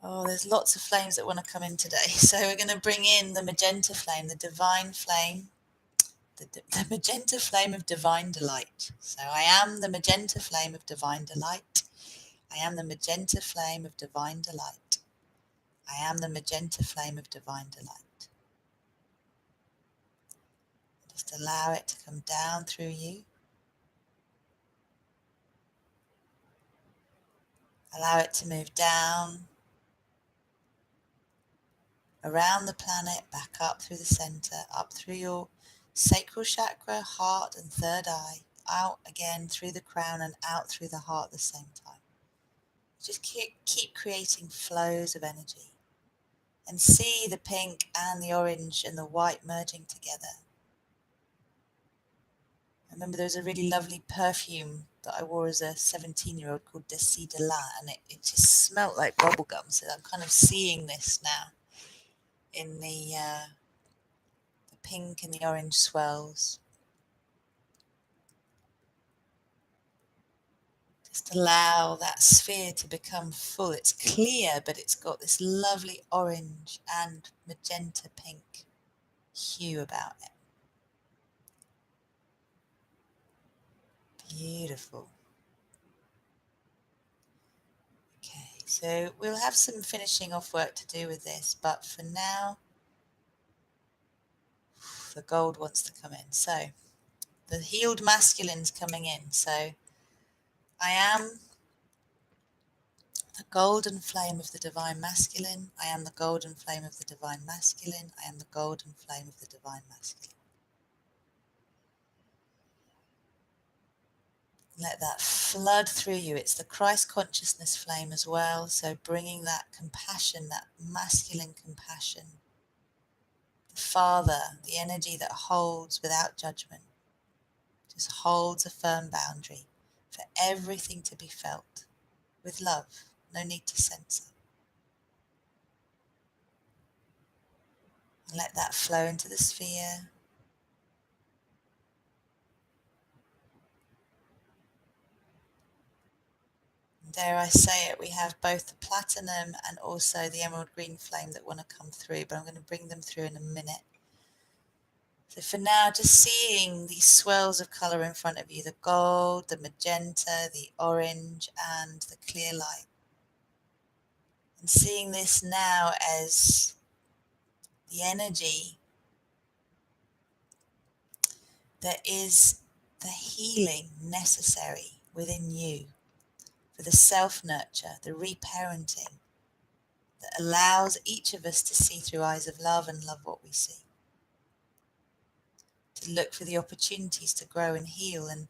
Oh, there's lots of flames that want to come in today. So we're going to bring in the magenta flame, the divine flame, the magenta flame of divine delight. So I am the magenta flame of divine delight. I am the magenta flame of divine delight. I am the magenta flame of divine delight. Just allow it to come down through you. Allow it to move down, around the planet, back up through the center, up through your sacral chakra, heart and third eye, out again through the crown and out through the heart at the same time. Just keep creating flows of energy and see the pink and the orange and the white merging together. I remember there was a really lovely perfume that I wore as a 17-year-old called Desi de la, and it just smelt like bubblegum. So I'm kind of seeing this now in the pink and the orange swirls. Just allow that sphere to become full. It's clear, but it's got this lovely orange and magenta pink hue about it. Beautiful. Okay, so we'll have some finishing off work to do with this, but for now, the gold wants to come in. So the healed masculine's coming in. So I am the golden flame of the divine masculine. I am the golden flame of the divine masculine. I am the golden flame of the divine masculine. Let that flood through you. It's the Christ consciousness flame as well. So bringing that compassion, that masculine compassion, the Father, the energy that holds without judgment, just holds a firm boundary for everything to be felt with love. No need to censor. And let that flow into the sphere. Dare I say it, we have both the platinum and also the emerald green flame that want to come through, but I'm going to bring them through in a minute. So for now, just seeing these swirls of colour in front of you, the gold, the magenta, the orange, and the clear light. And seeing this now as the energy that is the healing necessary within you for the self-nurture, the reparenting that allows each of us to see through eyes of love and love what we see. To look for the opportunities to grow and heal and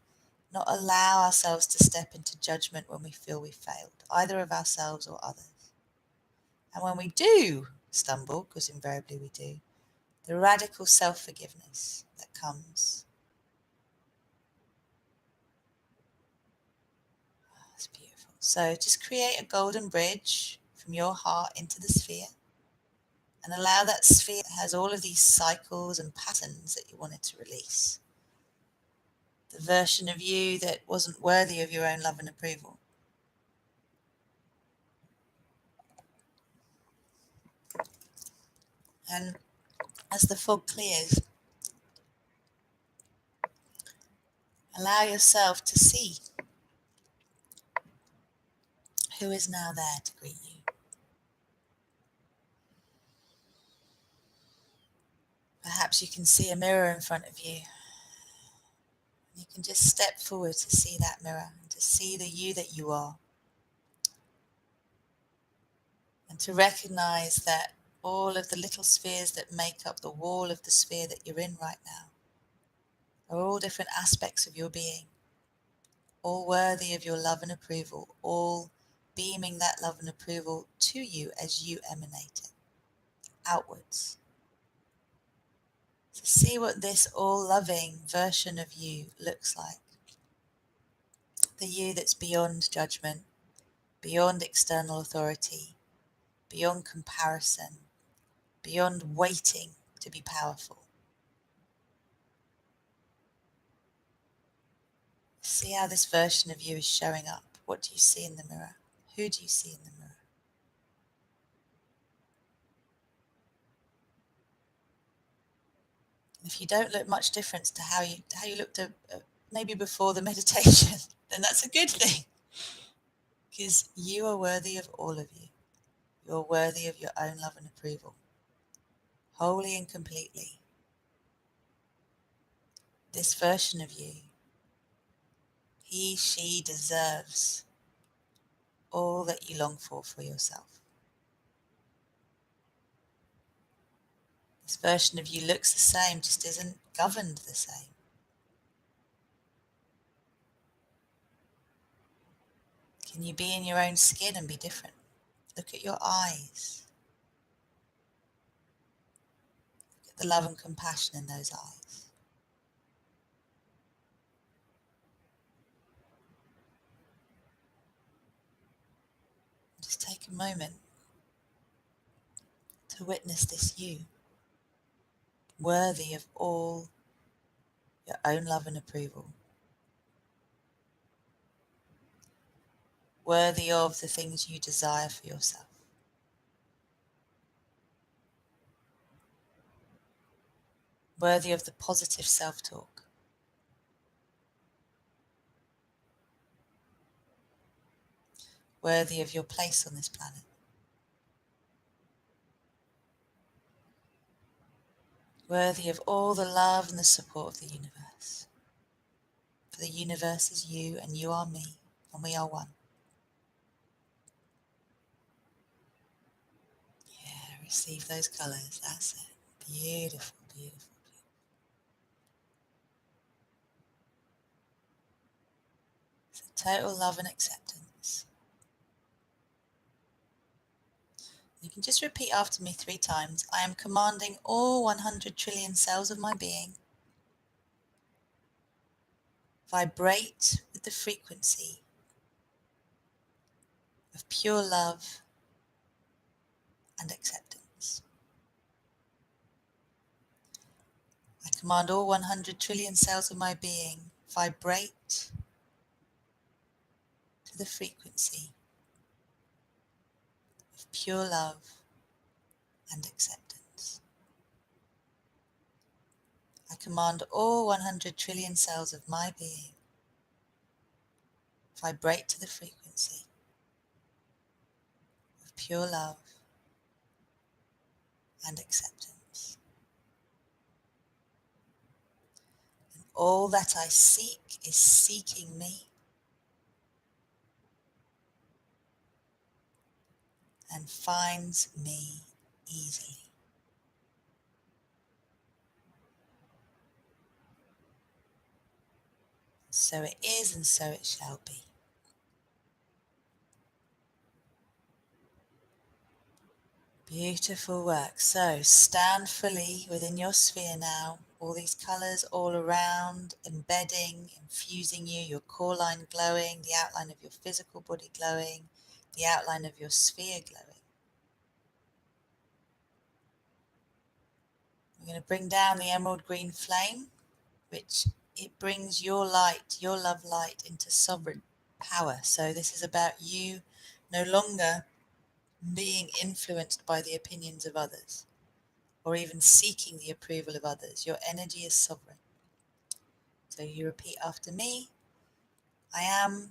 not allow ourselves to step into judgment when we feel we've failed, either of ourselves or others. And when we do stumble, because invariably we do, the radical self-forgiveness that comes. It's beautiful. So just create a golden bridge from your heart into the sphere and allow that sphere that has all of these cycles and patterns that you wanted to release. The version of you that wasn't worthy of your own love and approval. And as the fog clears, allow yourself to see who is now there to greet you. Perhaps you can see a mirror in front of you. You can just step forward to see that mirror and to see the you that you are. And to recognize that all of the little spheres that make up the wall of the sphere that you're in right now are all different aspects of your being, all worthy of your love and approval, all beaming that love and approval to you as you emanate it outwards. So see what this all-loving version of you looks like. The you that's beyond judgment, beyond external authority, beyond comparison, beyond waiting to be powerful. See how this version of you is showing up. What do you see in the mirror? Who do you see in the mirror? If you don't look much different to how you looked maybe before the meditation, then that's a good thing. Because you are worthy of all of you. You're worthy of your own love and approval. Wholly and completely. This version of you, he, she deserves all that you long for yourself. This version of you looks the same, just isn't governed the same. Can you be in your own skin and be different? Look at your eyes. Look at the love and compassion in those eyes. Just take a moment to witness this you, worthy of all your own love and approval, worthy of the things you desire for yourself, worthy of the positive self-talk, worthy of your place on this planet, worthy of all the love and the support of the universe. For the universe is you and you are me and we are one. Yeah, receive those colours, that's it. Beautiful, beautiful. So total love and acceptance. You can just repeat after me 3 times. I am commanding all 100 trillion cells of my being vibrate with the frequency of pure love and acceptance. I command all 100 trillion cells of my being vibrate to the frequency of pure love and acceptance. I command all 100 trillion cells of my being vibrate to the frequency of pure love and acceptance. And all that I seek is seeking me and finds me easily. So it is, and so it shall be. Beautiful work. So stand fully within your sphere now. All these colours all around, embedding, infusing you, your core line glowing, the outline of your physical body glowing, the outline of your sphere glowing. We're going to bring down the emerald green flame, which it brings your light, your love light, into sovereign power. So this is about you no longer being influenced by the opinions of others, or even seeking the approval of others. Your energy is sovereign. So you repeat after me. I am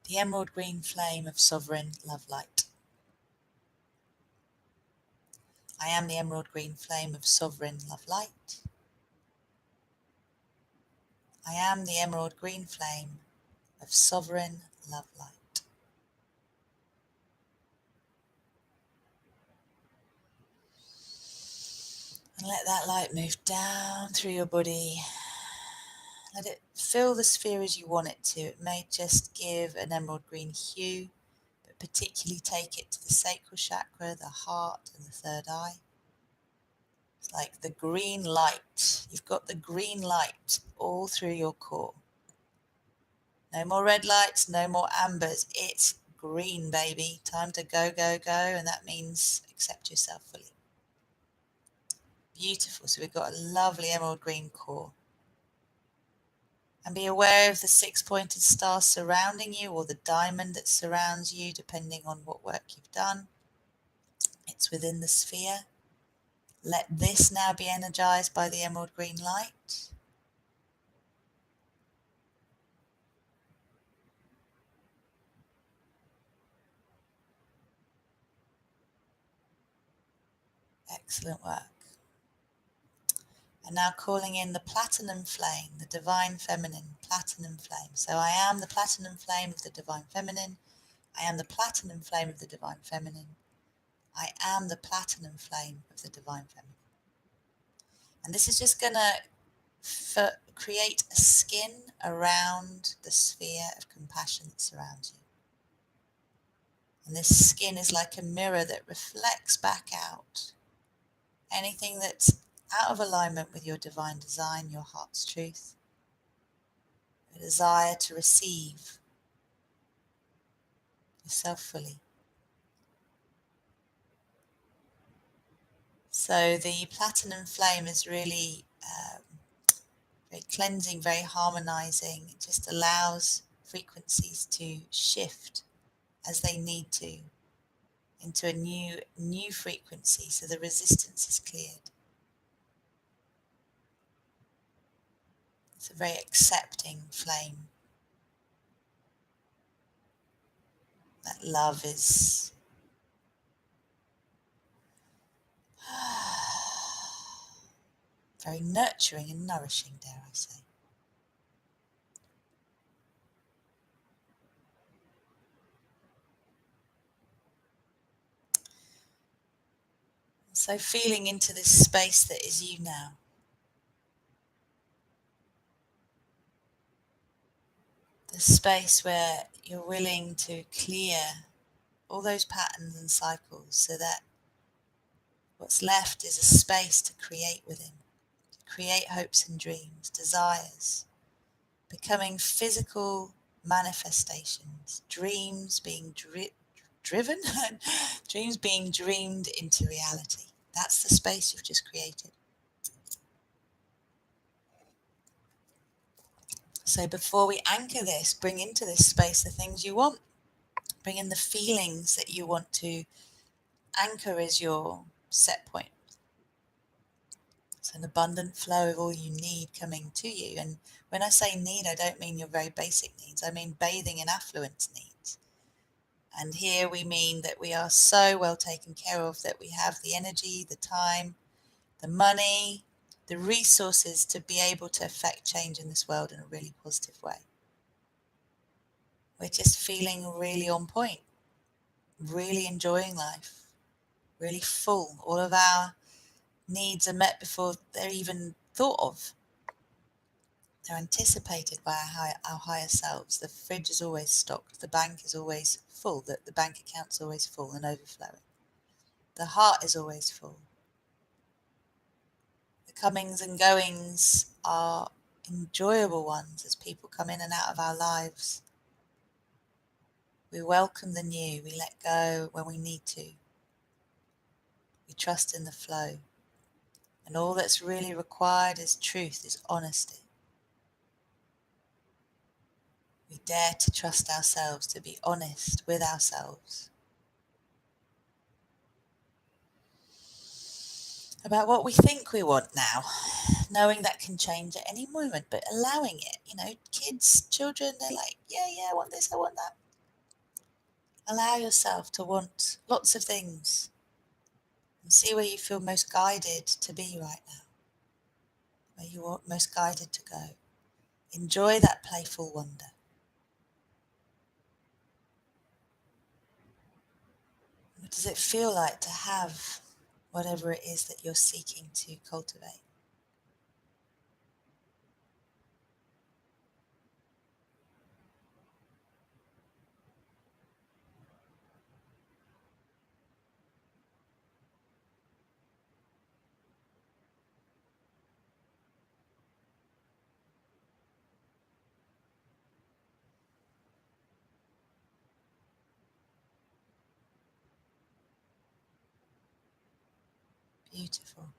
the emerald green flame of sovereign love light. I am the emerald green flame of sovereign love light. I am the emerald green flame of sovereign love light. And let that light move down through your body. Let it fill the sphere as you want it to. It may just give an emerald green hue, but particularly take it to the sacral chakra, the heart, and the third eye. It's like the green light. You've got the green light all through your core. No more red lights, no more ambers. It's green, baby. Time to go, go, go. And that means accept yourself fully. Beautiful. So we've got a lovely emerald green core. And be aware of the 6-pointed star surrounding you, or the diamond that surrounds you, depending on what work you've done. It's within the sphere. Let this now be energized by the emerald green light. Excellent work. And now calling in the platinum flame, the divine feminine, platinum flame. So I am the platinum flame of the divine feminine. I am the platinum flame of the divine feminine. I am the platinum flame of the divine feminine. And this is just going to create a skin around the sphere of compassion that surrounds you. And this skin is like a mirror that reflects back out anything that's out of alignment with your divine design, your heart's truth, a desire to receive yourself fully. So the platinum flame is really very cleansing, very harmonizing. It just allows frequencies to shift as they need to into a new frequency, so the resistance is cleared. It's a very accepting flame. That love is very nurturing and nourishing, dare I say. So feeling into this space that is you now. The space where you're willing to clear all those patterns and cycles, so that what's left is a space to create within, to create hopes and dreams, desires, becoming physical manifestations, dreams being driven, dreams being dreamed into reality. That's the space you've just created. So before we anchor this, bring into this space the things you want. Bring in the feelings that you want to anchor as your set point. It's an abundant flow of all you need coming to you. And when I say need, I don't mean your very basic needs. I mean bathing in affluence needs. And here we mean that we are so well taken care of that we have the energy, the time, the money, the resources to be able to affect change in this world in a really positive way. We're just feeling really on point, really enjoying life, really full. All of our needs are met before they're even thought of. They're anticipated by our higher selves. The fridge is always stocked. The bank is always full. The bank account's always full and overflowing. The heart is always full. The comings and goings are enjoyable ones as people come in and out of our lives. We welcome the new. We let go when we need to. We trust in the flow. And all that's really required is truth, is honesty. We dare to trust ourselves, to be honest with ourselves about what we think we want now, knowing that can change at any moment, but allowing it. Kids, children, they're like, yeah, I want this, I want that. Allow yourself to want lots of things and see where you feel most guided to be right now, where you are most guided to go. Enjoy that playful wonder. What does it feel like to have whatever it is that you're seeking to cultivate? Beautiful.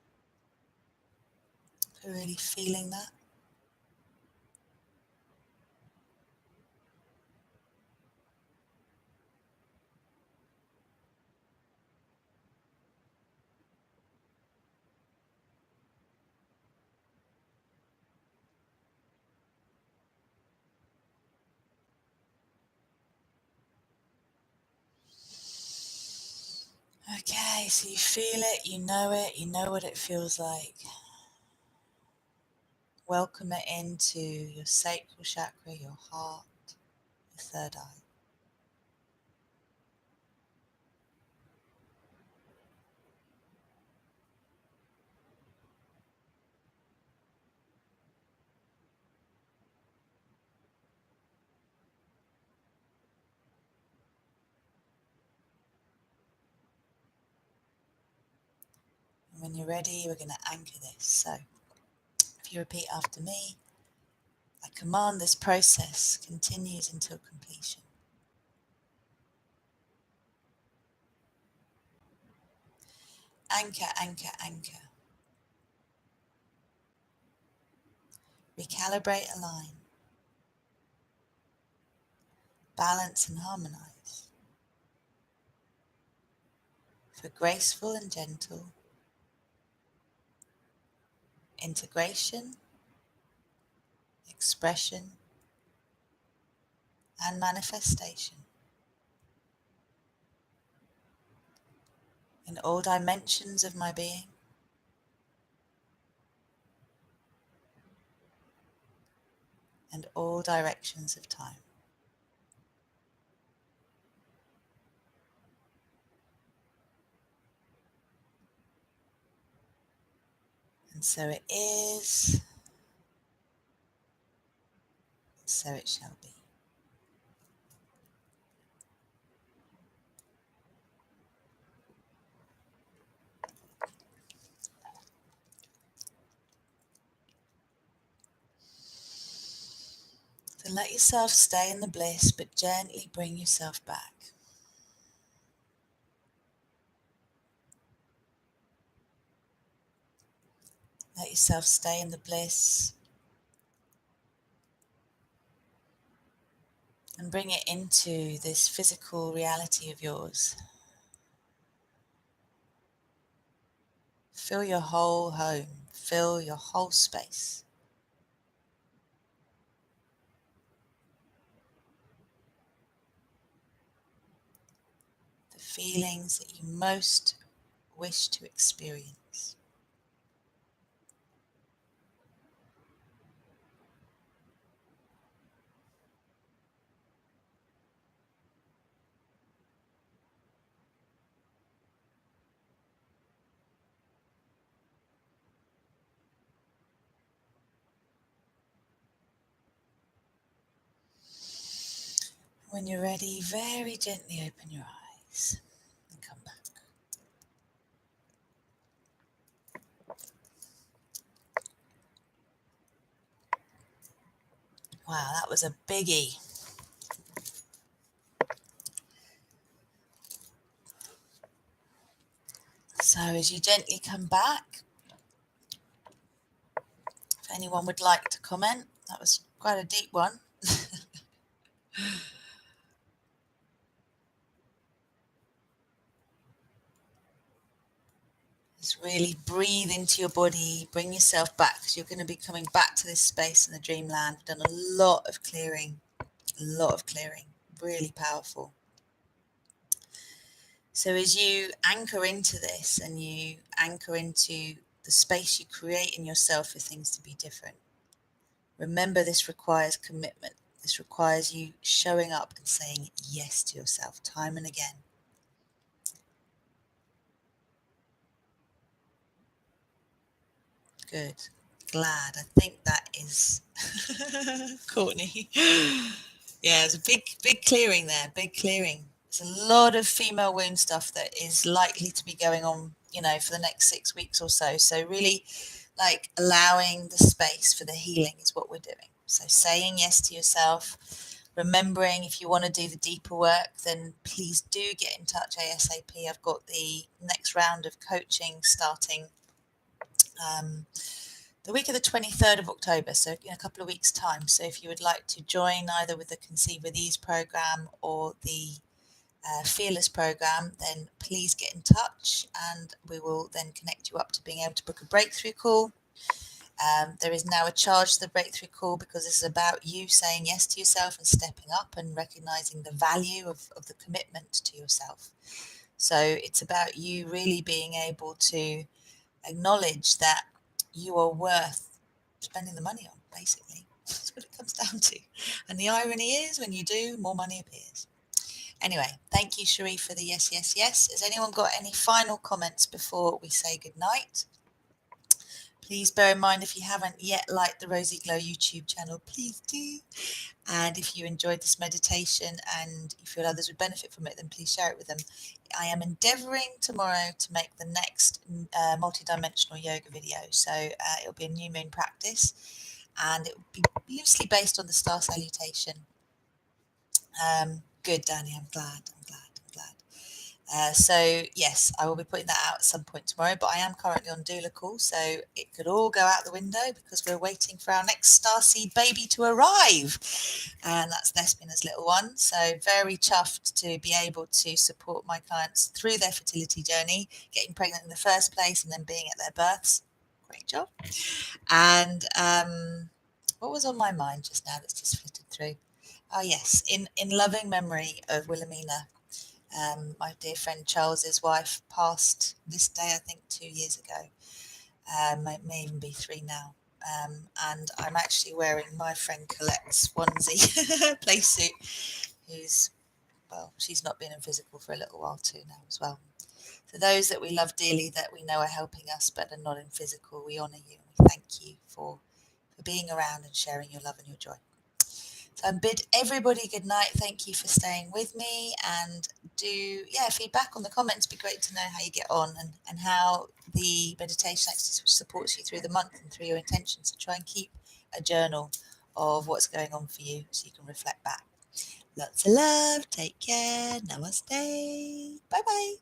Really feeling that. Okay, so you feel it, you know what it feels like. Welcome it into your sacral chakra, your heart, your third eye. And when you're ready, we're going to anchor this. So, if you repeat after me, I command this process continues until completion. Anchor, anchor, anchor. Recalibrate, align. Balance and harmonize. For graceful and gentle integration, expression, and manifestation in all dimensions of my being, and all directions of time. And so it is, so it shall be. So let yourself stay in the bliss, but gently bring yourself back. Let yourself stay in the bliss and bring it into this physical reality of yours. Feel your whole home. Feel your whole space. The feelings that you most wish to experience. When you're ready, very gently open your eyes and come back. Wow, that was a biggie. So as you gently come back, if anyone would like to comment, that was quite a deep one. Just really breathe into your body, bring yourself back, because you're going to be coming back to this space in the dreamland. We've done a lot of clearing, really powerful. So as you anchor into this and you anchor into the space you create in yourself for things to be different, remember this requires commitment. This requires you showing up and saying yes to yourself time and again. Good. Glad. I think that is Courtney. Yeah, it's a big clearing there. Big clearing. There's a lot of female wound stuff that is likely to be going on, for the next 6 weeks or so. So really, like, allowing the space for the healing is what we're doing. So saying yes to yourself, remembering if you want to do the deeper work, then please do get in touch ASAP. I've got the next round of coaching starting the week of the 23rd of October, so in a couple of weeks' time. So if you would like to join either with the Conceive with Ease program or the Fearless program, then please get in touch and we will then connect you up to being able to book a breakthrough call. There is now a charge to the breakthrough call because this is about you saying yes to yourself and stepping up and recognizing the value of the commitment to yourself. So it's about you really being able to acknowledge that you are worth spending the money on, basically. That's what it comes down to. And the irony is, when you do, more money appears. Anyway, thank you, Cherie, for the yes, yes, yes. Has anyone got any final comments before we say goodnight? Please bear in mind, if you haven't yet liked the Rosy Glow YouTube channel, please do. And if you enjoyed this meditation and you feel others would benefit from it, then please share it with them. I am endeavouring tomorrow to make the next multidimensional yoga video. So it'll be a new moon practice and it will be loosely based on the star salutation. Good, Danny. I'm glad. So yes, I will be putting that out at some point tomorrow, but I am currently on doula call, so it could all go out the window because we're waiting for our next starseed baby to arrive, and that's Thespiana's little one. So very chuffed to be able to support my clients through their fertility journey, getting pregnant in the first place and then being at their births. Great job. And what was on my mind just now that's just flitted through? Oh yes, in loving memory of Wilhelmina. My dear friend Charles's wife passed this day, I think 2 years ago. It may even be 3 now. And I'm actually wearing my friend Colette's onesie playsuit, she's not been in physical for a little while too now as well. So those that we love dearly, that we know are helping us but are not in physical, we honour you and we thank you for being around and sharing your love and your joy. So I bid everybody good night. Thank you for staying with me, and feedback on the comments. It'd be great to know how you get on and how the meditation actually supports you through the month and through your intentions. So try and keep a journal of what's going on for you so you can reflect back. Lots of love. Take care. Namaste. Bye bye.